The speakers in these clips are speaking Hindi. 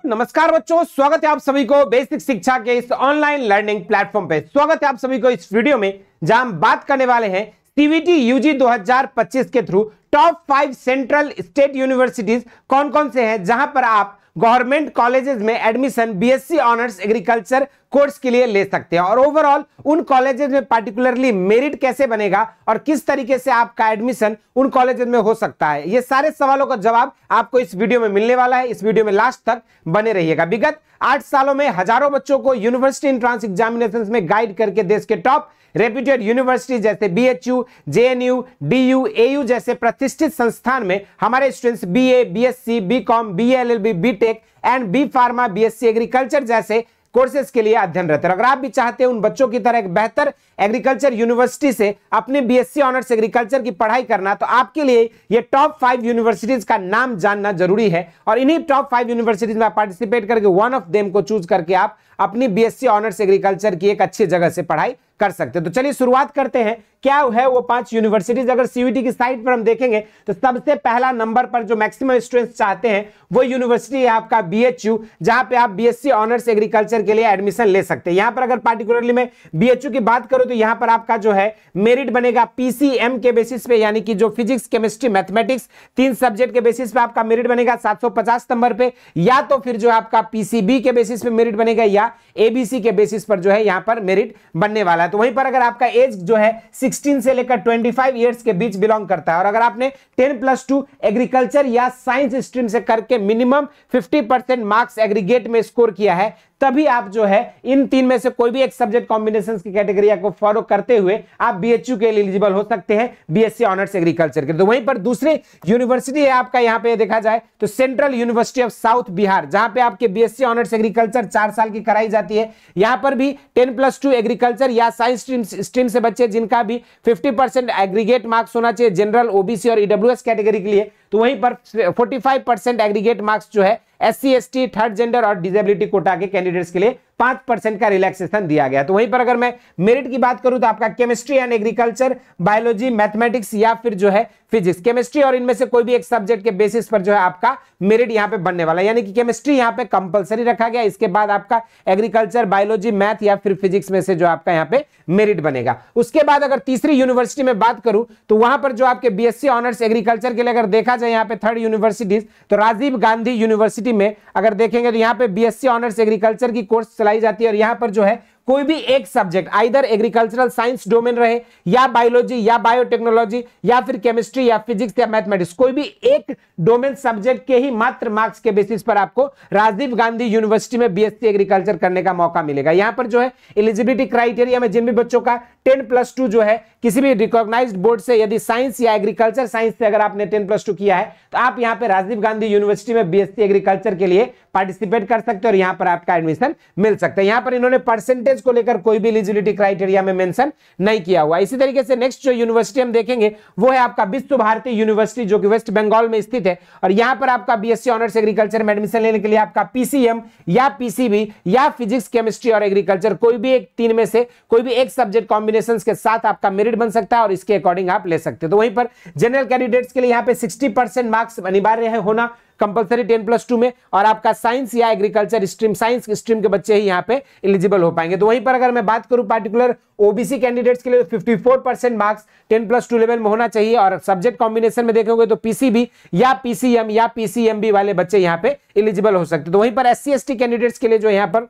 नमस्कार बच्चों, स्वागत है आप सभी को बेसिक शिक्षा के इस ऑनलाइन लर्निंग प्लेटफॉर्म पे। स्वागत है आप सभी को इस वीडियो में जहां हम बात करने वाले हैं सीवीटी यूजी 2025 के through top 5 central state universities कौन कौन से हैं जहां पर आप गवर्नमेंट कॉलेजेस में admission BSc honours agriculture course के लिए ले सकते हैं और ओवरऑल उन कॉलेजेस में पार्टिकुलरली मेरिट कैसे बनेगा और किस तरीके से आपका एडमिशन उन कॉलेजेस में हो सकता है, ये सारे सवालों का जवाब आपको इस वीडियो में मिलने वाला है। इस वीडियो में लास्ट तक बने रहिएगा। विगत 8 सालों में हजारों बच्चों को यूनिवर्सिटी एंट्रेंस एग्जामिनेशंस में गाइड करके देश के टॉप रेप्यूटेड यूनिवर्सिटी जैसे बीएचयू, जेएनयू, डीयू, एयू जैसे प्रतिष्ठित संस्थान में हमारे students BA, BSc, BCom, BLLB, BTech and B pharma, BSc agriculture जैसे कोर्सेज के लिए अध्ययनरत है। अगर आप भी चाहते हैं उन बच्चों की तरह एक बेहतर एग्रीकल्चर यूनिवर्सिटी से अपने बीएससी ऑनर्स एग्रीकल्चर की पढ़ाई करना, तो आपके लिए ये टॉप 5 यूनिवर्सिटीज का नाम जानना जरूरी है और इन्हीं टॉप 5 यूनिवर्सिटीज में पार्टिसिपेट करके वन ऑफ देम को चूज करके आप अपनी बीएससी ऑनर्स एग्रीकल्चर की एक अच्छी जगह से पढ़ाई कर सकते हैं। तो चलिए शुरुआत करते हैं, क्या है वो 5 यूनिवर्सिटीज। अगर सीयूईटी की साइट पर हम देखेंगे तो सबसे पहला नंबर पर जो मैक्सिमम स्टूडेंट्स चाहते हैं वो यूनिवर्सिटी है आपका बीएचयू, जहां पे आप बीएससी ऑनर्स एग्रीकल्चर के लिए एडमिशन ले सकते हैं। यहां पर अगर पार्टिकुलरली मैं बीएचयू की बात करूं तो यहां पर आपका जो है मेरिट बनेगा पीसीएम के बेसिस पे, यानी कि जो फिजिक्स, केमिस्ट्री, मैथमेटिक्स 3 सब्जेक्ट के बेसिस पे आपका मेरिट बनेगा 750 नंबर पे, या तो फिर जो आपका पीसीबी के बेसिस पे मेरिट बनेगा या एबीसी के बेसिस पर जो है यहां पर मेरिट बनने वाला है। तो वहीं पर अगर आपका एज जो है 16 से लेकर 25 इयर्स के बीच बिलोंग करता है और अगर आपने 10+2 एग्रीकल्चर या साइंस स्ट्रीम से करके मिनिमम 50% मार्क्स एग्रीगेट में स्कोर किया है, तभी आप जो है इन 3 में से कोई भी एक सब्जेक्ट कॉम्बिनेशन की कैटेगरी को फॉलो करते हुए आप बीएचयू के लिए एलिजिबल हो सकते हैं बीएससी ऑनर्स एग्रीकल्चर के। तो वहीं पर दूसरी यूनिवर्सिटी है आपका, यहां पे देखा जाए तो central university of south Bihar, जहां पे आपके बीएससी ऑनर्स एग्रीकल्चर 4 साल की कराई जाती है। यहां पर भी 10+2 एग्रीकल्चर या साइंस स्ट्रीम से बच्चे जिनका भी 50% एग्रीगेट मार्क्स होना चाहिए जनरल, ओबीसी और ईडब्ल्यूएस कैटेगरी के लिए, तो वहीं पर 45% एग्रीगेट मार्क्स जो है एससी, एसटी, थर्ड जेंडर और डिसेबिलिटी कोटा के कैंडिडेट्स के लिए 5% का रिलैक्सेशन दिया गया। तो वहीं पर अगर मैं मेरिट की बात करूं तो आपका chemistry and agriculture, biology, mathematics या फिर जो है फिजिक्स, केमिस्ट्री और इनमें से कोई भी एक सब्जेक्ट के बेसिस पर जो है आपका मेरिट यहां पे बनने वाला है, यानी कि केमिस्ट्री यहां पे कंपलसरी रखा गया। इसके बाद आपका एग्रीकल्चर, बायोलॉजी, मैथ या फिर फिजिक्स में से जो आपका यहां पे मेरिट बनेगा। उसके बाद अगर तीसरी यूनिवर्सिटी में बात करूं तो वहां पर जो आपके बीएससी ऑनर्स एग्रीकल्चर के लिए अगर देखा जाए यहां पे थर्ड यूनिवर्सिटीज, तो राजीव गांधी यूनिवर्सिटी में अगर देखेंगे तो यहां पे बीएससी ऑनर्स एग्रीकल्चर की कोर्स चलाई जाती है और यहां पर जो है कोई भी एक subject either agricultural science domain रहे या बायोलॉजी या बायोटेक्नोलॉजी या फिर केमिस्ट्री या फिजिक्स या मैथमेटिक्स, कोई भी एक डोमेन सब्जेक्ट के ही मात्र मार्क्स के बेसिस पर आपको राजीव गांधी यूनिवर्सिटी में बीएससी एग्रीकल्चर करने का मौका मिलेगा। यहां पर जो है एलिजिबिलिटी क्राइटेरिया में जिन भी बच्चों का 10+2 जो है किसी भी रिकॉग्नाइज्ड बोर्ड से, यदि साइंस या एग्रीकल्चर साइंस से अगर आपने 10+2 किया है तो आप यहां पे राजीव गांधी यूनिवर्सिटी में बीएससी एग्रीकल्चर के लिए पार्टिसिपेट कर सकते हैं और यहां पर आपका एडमिशन मिल सकता है। यहां पर इन्होंने परसेंटेज को लेकर कोई भी एलिजिबिलिटी क्राइटेरिया में मेंशन नहीं किया हुआ। इसी तरीके से नेक्स्ट जो यूनिवर्सिटी हम देखेंगे वो है आपका विश्व भारती यूनिवर्सिटी, जो कि वेस्ट बंगाल में स्थित है और यहां पर आपका बीएससी ऑनर्स एग्रीकल्चर में एडमिशन लेने के लिए आपका पीसीएम या पीसीबी या फिजिक्स, केमिस्ट्री और एग्रीकल्चर कोई भी एक 3 में से कोई भी एक सब्जेक्ट कॉम्बिनेशन के साथ आपका मेरिट बन सकता है और इसके अकॉर्डिंग आप ले सकते हैं। तो वहीं पर जनरल कैंडिडेट्स के लिए यहां पे 60% मार्क्स अनिवार्य है होना कंपलसरी 10+2 में और आपका साइंस या एग्रीकल्चर स्ट्रीम, साइंस स्ट्रीम के बच्चे ही यहां पे एलिजिबल हो पाएंगे। तो वहीं पर अगर मैं बात करूं पार्टिकुलर ओबीसी कैंडिडेट्स के लिए 54% मार्क्स 10+2 लेवल में होना चाहिए और सब्जेक्ट कॉम्बिनेशन में देखोगे तो पीसीबी या पीसीएम या पीसीएमबी वाले बच्चे यहां पे एलिजिबल हो सकते हैं। तो वहीं पर एससी, एसटी कैंडिडेट्स के लिए जो यहां पर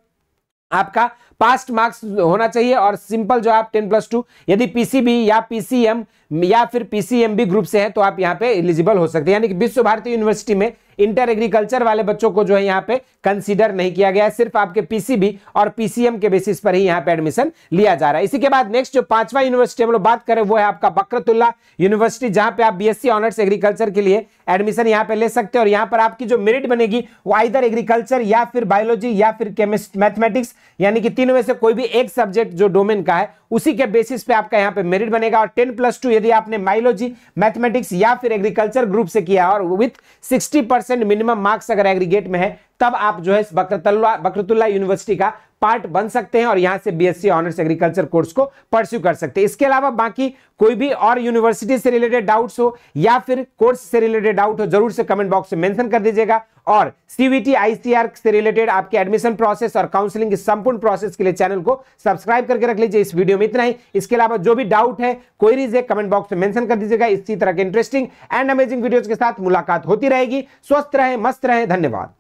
आपका पास्ट मार्क्स होना चाहिए और सिंपल जो आप 10+2 यदि पीसीबी या पीसीएम या फिर पीसीएमबी ग्रुप से है तो आप यहां पे एलिजिबल हो सकते हैं। यानी कि विश्व भारती यूनिवर्सिटी में इंटर एग्रीकल्चर वाले बच्चों को जो है यहां पे कंसीडर नहीं किया गया है, सिर्फ आपके पीसीबी और पीसीएम के बेसिस पर ही यहां पे एडमिशन लिया जा रहा है। इसी के बाद नेक्स्ट जो 5वां यूनिवर्सिटी हम लोग बात करें वो है आपका बकरतुल्ला यूनिवर्सिटी, जहां पे आप बीएससी ऑनर्स एग्रीकल्चर के लिए एडमिशन यहां पे ले सकते हैं और यहां पर आपकी जो मेरिट बनेगी वो आइदर एग्रीकल्चर या फिर बायोलॉजी या फिर केमिस्ट्री, मैथमेटिक्स, यानी कि 3 में से कोई भी एक सब्जेक्ट जो डोमेन का है उसी के बेसिस पे आपका यहां पे मेरिट बनेगा और 10+2 यदि आपने बायोलॉजी, मैथमेटिक्स या फिर एग्रीकल्चर ग्रुप से किया और विथ 60% मिनिमम मार्क्स अगर एग्रीगेट में है, तब आप जो है बकरतुल्ला यूनिवर्सिटी का पार्ट बन सकते हैं और यहां से बीएससी ऑनर्स एग्रीकल्चर कोर्स को परस्यू कर सकते हैं। इसके अलावा बाकी कोई भी और यूनिवर्सिटी से रिलेटेड डाउट्स हो या फिर कोर्स से रिलेटेड डाउट हो, जरूर से कमेंट बॉक्स में मेंशन कर दीजिएगा। और सीवीटी आईसीआर से रिलेटेड आपके एडमिशन प्रोसेस और काउंसलिंग की संपूर्ण प्रोसेस के लिए चैनल को सब्सक्राइब करके रख लीजिए। इस वीडियो में इतना ही। इसके अलावा जो भी डाउट है, क्वेरीज है, कमेंट बॉक्स में मेंशन कर दीजिएगा। इसी तरह के इंटरेस्टिंग एंड अमेजिंग वीडियोज के साथ मुलाकात होती रहेगी। स्वस्थ रहें, मस्त रहें। धन्यवाद।